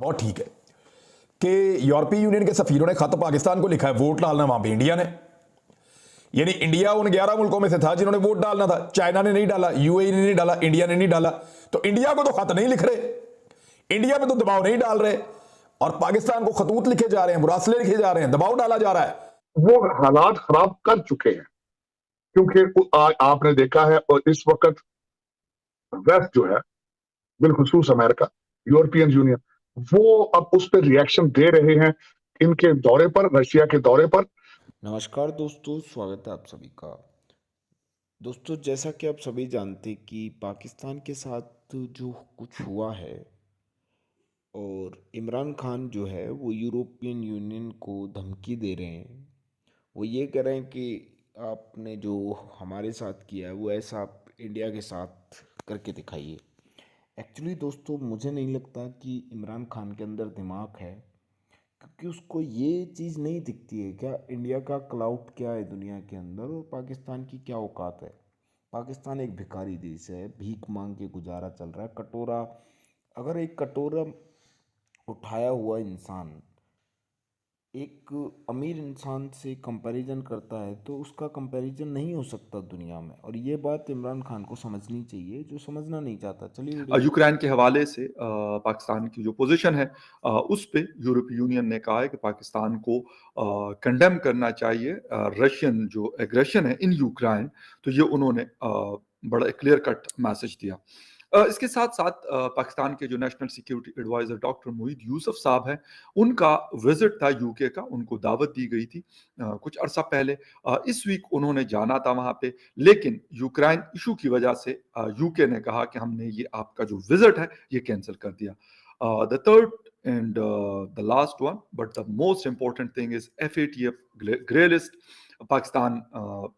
बहुत ठीक है कि यूरोपीय यूनियन के सफीरों ने खत पाकिस्तान को लिखा है, वोट डालना वहां पे इंडिया ने। यानी इंडिया उन 11 मुल्कों में से था जिन्होंने वोट डालना था। चाइना ने नहीं डाला, यूएई ने नहीं डाला, इंडिया ने नहीं डाला। तो इंडिया को तो खत नहीं लिख रहे, इंडिया पे तो दबाव नहीं डाल रहे, और पाकिस्तान को खतूत लिखे जा रहे हैं, मुरासले लिखे जा रहे हैं, दबाव डाला जा रहा है। वो हालात खराब कर चुके हैं, क्योंकि आपने देखा है और इस वक्त वेस्ट जो है, बिलखुसूस अमेरिका, यूरोपियन यूनियन, वो अब उस पर रिएक्शन दे रहे हैं इनके दौरे पर, रशिया के दौरे पर। नमस्कार दोस्तों, स्वागत है आप सभी का। दोस्तों, जैसा कि आप सभी जानते कि पाकिस्तान के साथ जो कुछ हुआ है, और इमरान खान जो है वो यूरोपियन यूनियन को धमकी दे रहे हैं। वो ये कह रहे हैं कि आपने जो हमारे साथ किया है वो ऐसा आप इंडिया के साथ करके दिखाइए। एक्चुअली दोस्तों, मुझे नहीं लगता कि इमरान खान के अंदर दिमाग है, क्योंकि उसको ये चीज़ नहीं दिखती है क्या इंडिया का क्लाउट क्या है दुनिया के अंदर और पाकिस्तान की क्या औकात है। पाकिस्तान एक भिखारी देश है, भीख मांग के गुजारा चल रहा है। कटोरा, अगर एक कटोरा उठाया हुआ इंसान एक अमीर इंसान से कंपैरिजन करता है तो उसका कंपैरिजन नहीं हो सकता दुनिया में, और ये बात इमरान खान को समझनी चाहिए, जो समझना नहीं चाहता। चलिए वीडियो यूक्रेन के हवाले से पाकिस्तान की जो पोजीशन है उस पे यूरोपीय यूनियन ने कहा है कि पाकिस्तान को कंडेम करना चाहिए रशियन जो एग्रेशन है इन यूक्रेन। तो ये उन्होंने बड़ा क्लियर कट मैसेज दिया। इसके साथ साथ पाकिस्तान के जो नेशनल सिक्योरिटी एडवाइजर डॉक्टर मोहित यूसुफ साहब हैं, उनका विजिट था यूके का, उनको दावत दी गई थी कुछ अरसा पहले। इस वीक उन्होंने जाना था वहां पे, लेकिन यूक्रेन इशू की वजह से यूके ने कहा कि हमने ये आपका जो विजिट है ये कैंसिल कर दिया। The third and the last one but the most important thing is FATF grey list. Pakistan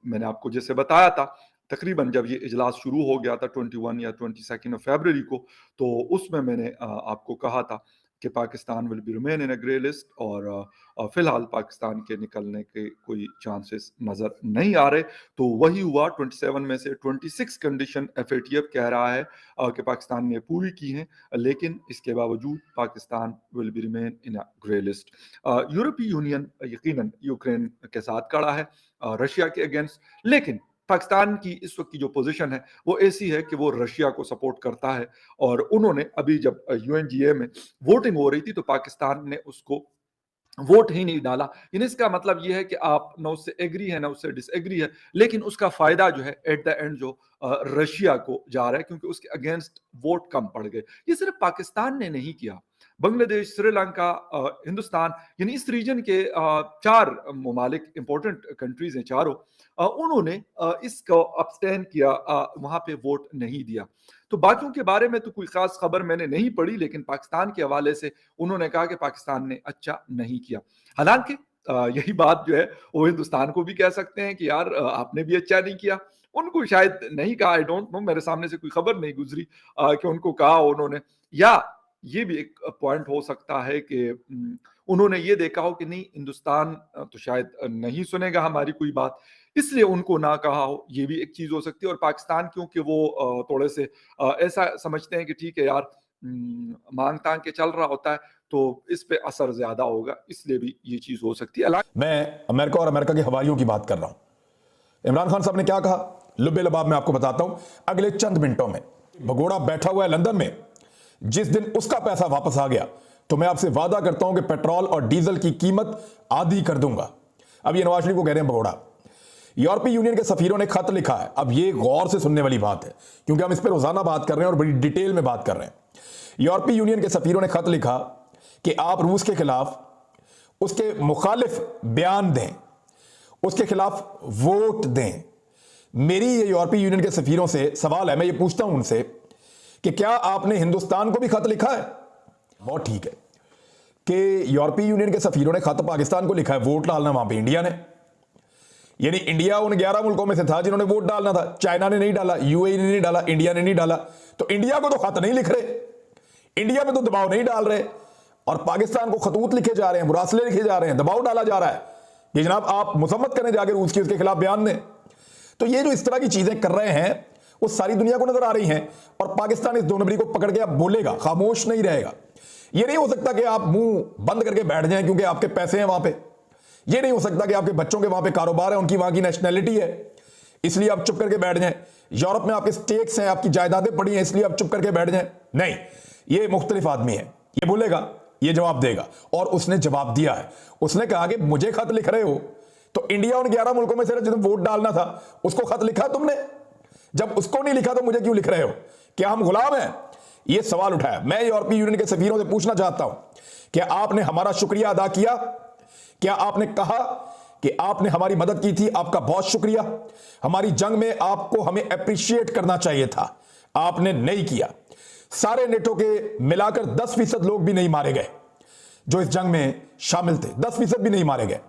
मैंने आपको जैसे बताया था, तकरीबन जब ये इजलास शुरू हो गया था 21 या 22 फरवरी को, तो उसमें मैंने आपको कहा था कि Pakistan will be remain in a grey list, और फिलहाल पाकिस्तान के निकलने के कोई चांसेस नजर नहीं आ रहे। तो वही हुआ, 27 में से 26 कंडीशन FATF कह रहा है कि पाकिस्तान ने पूरी की हैं, लेकिन इसके बावजूद Pakistan will be remain in a grey list. यूरोपीय यूनियन यकीनन यूक्रेन के साथ खड़ा है, रशिया के अगेंस्ट, लेकिन पाकिस्तान की इस वक्त की जो पोजीशन है वो ऐसी है कि वो रशिया को सपोर्ट करता है। और उन्होंने अभी जब UNGA में वोटिंग हो रही थी तो पाकिस्तान ने उसको वोट ही नहीं डाला। यानी इसका मतलब ये है कि आप ना उससे एग्री है ना उससे डिसएग्री है, लेकिन उसका फायदा जो है एट द एंड जो रशिया को जा रहा है, क्योंकि उसके अगेंस्ट वोट कम पड़ गए। ये सिर्फ पाकिस्तान ने नहीं किया, बांग्लादेश, श्रीलंका, हिंदुस्तान, यानी इस रीजन के 4 ममालिक इंपॉर्टेंट कंट्रीज हैं चारों, उन्होंने इसको अब्सटेन किया, वहां पे वोट नहीं दिया। तो बाकियों के बारे में तो कोई खास खबर मैंने नहीं पढ़ी, लेकिन पाकिस्तान के हवाले से उन्होंने कहा कि पाकिस्तान ने अच्छा नहीं किया। हालांकि यही बात जो है वो हिंदुस्तान को भी कह सकते हैं कि यार आपने भी अच्छा नहीं किया। उनको शायद नहीं कहा, आई डोंट नो, मेरे सामने से कोई खबर नहीं गुजरी कि उनको कहा उन्होंने। या ये भी एक पॉइंट हो सकता है कि उन्होंने ये देखा हो कि नहीं, हिंदुस्तान तो शायद नहीं सुनेगा हमारी कोई बात, इसलिए उनको ना कहा हो। ये भी एक चीज हो सकती है। और पाकिस्तान क्योंकि वो थोड़े से ऐसा समझते हैं कि ठीक है यार, मांग तांग के चल रहा होता है, तो इस पे असर ज्यादा होगा, इसलिए भी ये चीज हो सकती है। मैं अमेरिका और अमेरिका के हवारियों की बात कर रहा हूं। इमरान खान साहब ने क्या कहा, लुबे लबाब में आपको बताता हूं अगले चंद मिनटों में। भगोड़ा बैठा हुआ है लंदन में, जिस दिन उसका पैसा वापस आ गया तो मैं आपसे वादा करता हूं कि पेट्रोल और डीजल की कीमत आधी कर दूंगा। अब ये नवाज शरीफ को कह रहे हैं भगोड़ा। यूरोपीय यूनियन के सफीरों ने खत लिखा है। अब ये गौर से सुनने वाली बात है, क्योंकि हम इस पर रोजाना बात कर रहे हैं और बड़ी डिटेल में बात कर रहे हैं। यूरोपीय यूनियन के सफीरों ने खत लिखा कि आप रूस के खिलाफ उसके मुखालिफ बयान दें, उसके खिलाफ वोट दें। मेरी ये यूरोपीय यूनियन के सफीरों से सवाल है, मैं ये पूछता हूं उनसे कि क्या आपने हिंदुस्तान को भी खत लिखा है? बहुत ठीक है कि यूरोपीय यूनियन के सफीरों ने खत पाकिस्तान को लिखा है, वोट डालना वहां पे इंडिया ने। यानी इंडिया उन 11 मुल्कों में से था जिन्होंने वोट डालना था। चाइना ने नहीं डाला, यूएई ने नहीं डाला, इंडिया ने नहीं डाला। तो इंडिया को तो खत नहीं लिख रहे, इंडिया पे तो दबाव नहीं डाल रहे, और पाकिस्तान को खतूत लिखे जा रहे हैं, मुरासले लिखे जा रहे हैं, दबाव डाला जा रहा है कि जनाब आप मुसम्मत करें जाके रूस की, उसके खिलाफ बयान दें। तो ये जो इस तरह की चीजें कर रहे हैं वो सारी दुनिया को नजर आ रही हैं, और पाकिस्तान इस 2 नंबरी को पकड़ के अब बोलेगा, खामोश नहीं रहेगा। ये नहीं हो सकता कि आप मुंह बंद करके बैठ जाएं क्योंकि आपके पैसे हैं वहां पे। ये नहीं हो सकता कि आपके बच्चों के वहां पे कारोबार है, उनकी वहां की नेशनैलिटी है, इसलिए आप चुप करके बैठ जाएं। यूरोप में आपके स्टेक्स हैं, आपकी जायदादें पड़ी हैं, इसलिए आप चुप करके बैठ जाएं। नहीं, ये मुख्तलिफ आदमी है, ये बोलेगा, ये जवाब देगा। और उसने जवाब दिया है। उसने कहा कि मुझे खत लिख रहे हो तो इंडिया उन 11 मुल्कों में से जिन्हें वोट डालना था उसको खत लिखा तुमने? जब उसको नहीं लिखा तो मुझे क्यों लिख रहे हो? क्या हम गुलाम हैं? ये सवाल उठाया। मैं यूरोपीय यूनियन के सफीरों से पूछना चाहता हूं, क्या आपने हमारा शुक्रिया अदा किया? क्या आपने कहा कि आपने हमारी मदद की थी? आपका बहुत शुक्रिया। हमारी जंग में आपको हमें अप्रिशिएट करना चाहिए था, आपने नहीं किया। सारे नेटो के मिलाकर 10% लोग भी नहीं मारे गए जो इस जंग में शामिल थे, 10% भी नहीं मारे गए,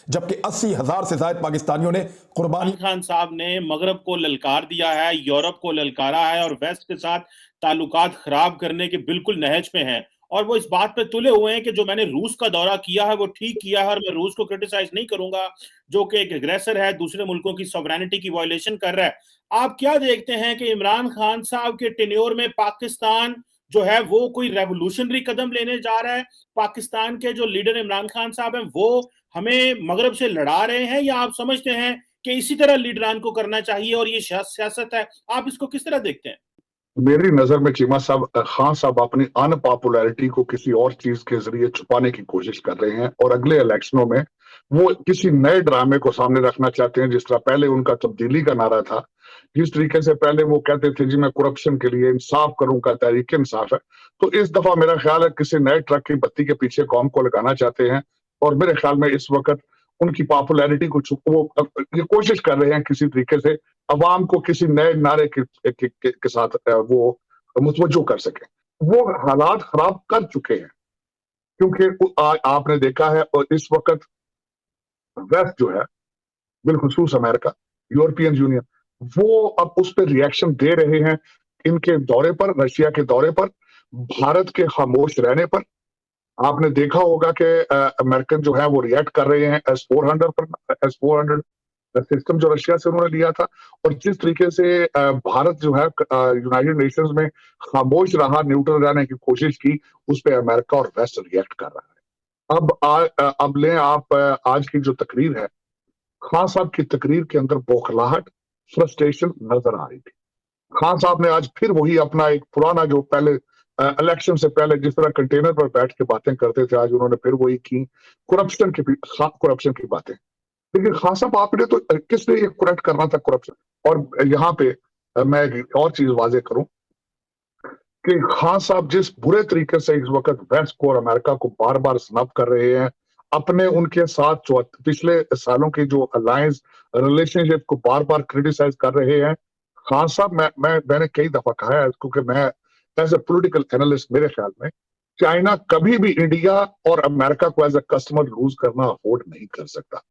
जबकि 80,000 से ज्यादा पाकिस्तानियों ने कुर्बानी। इमरान खान साहब ने मगरब को ललकार दिया है, यूरोप को ललकारा है और वेस्ट के साथ ताल्लुकात खराब करने के बिल्कुल नहज पे हैं। और वो इस बात पे तुले हुए हैं कि जो मैंने रूस का दौरा किया है वो ठीक किया है और मैं रूस को क्रिटिसाइज नहीं करूंगा, जो कि एक एग्रेसर है, दूसरे मुल्कों की सॉवरेनिटी की वायलेशन कर रहा है। आप क्या देखते हैं कि इमरान खान साहब के टेन्योर में पाकिस्तान जो है वो कोई रेवोल्यूशनरी कदम लेने जा रहा है? पाकिस्तान के जो लीडर इमरान खान साहब हैं वो हमें मगरब से लड़ा रहे हैं, या आप समझते हैं कि इसी तरह लीडरान को करना चाहिए और ये सियासत है? आप इसको किस तरह देखते हैं? मेरी नजर में चीमा साहब, खान साहब अपनी अनपॉपुलैरिटी को किसी और चीज के जरिए छुपाने की कोशिश कर रहे हैं और अगले इलेक्शनों में वो किसी नए ड्रामे को सामने रखना चाहते हैं। जिस तरह पहले उनका तब्दीली का नारा था, जिस तरीके से पहले वो कहते थे जी मैं करप्शन के लिए इंसाफ करूंगा, तहरीक इंसाफ है, तो इस दफा मेरा ख्याल है किसी नए ट्रक की बत्ती के पीछे कौम को लगाना चाहते हैं। और मेरे ख्याल में इस वक्त उनकी पॉपुलैरिटी को वो ये कोशिश कर रहे हैं किसी तरीके से अवाम को किसी नए नारे के साथ वो मुतवज्जो कर सके। वो हालात खराब कर चुके हैं क्योंकि आपने देखा है और इस वक्त वेस्ट जो है, बिलखुसूस अमेरिका, यूरोपियन यूनियन, वो अब उस पर रिएक्शन दे रहे हैं इनके दौरे पर, रशिया के दौरे पर, भारत के खामोश रहने पर। आपने देखा होगा कि अमेरिकन जो है वो रिएक्ट कर रहे हैं S-400 पर, S-400 सिस्टम जो रशिया से उन्होंने लिया था, और जिस तरीके से भारत जो है यूनाइटेड नेशंस में खामोश रहा, न्यूट्रल रहने की कोशिश की, उस पर अमेरिका और वेस्ट रिएक्ट कर रहा है। अब लें आप आज की जो तकरीर है, खान साहब की तकरीर के अंदर बौखलाहट, फ्रस्ट्रेशन नजर आ रही थी। खान साहब ने आज फिर वही अपना एक पुराना जो पहले इलेक्शन से पहले जिस तरह कंटेनर पर बैठ के बातें करते थे, आज उन्होंने फिर वही की, करप्शन की बातें। लेकिन खान साहब आपने तो किसने ये करेक्ट करना था करप्शन? और यहाँ पे मैं एक और चीज वाजे करूं कि खान साहब जिस बुरे तरीके से इस वक्त वेस्ट को और अमेरिका को बार बार स्नब कर रहे हैं, अपने उनके साथ जो पिछले सालों की जो अलायंस रिलेशनशिप को बार बार क्रिटिसाइज कर रहे हैं। खान साहब, मैंने कई दफा कहा है, क्योंकि मैं एज ए पॉलिटिकल एनालिस्ट, मेरे ख्याल में चाइना कभी भी इंडिया और अमेरिका को एज ए कस्टमर लूज करना अफोर्ड नहीं कर सकता।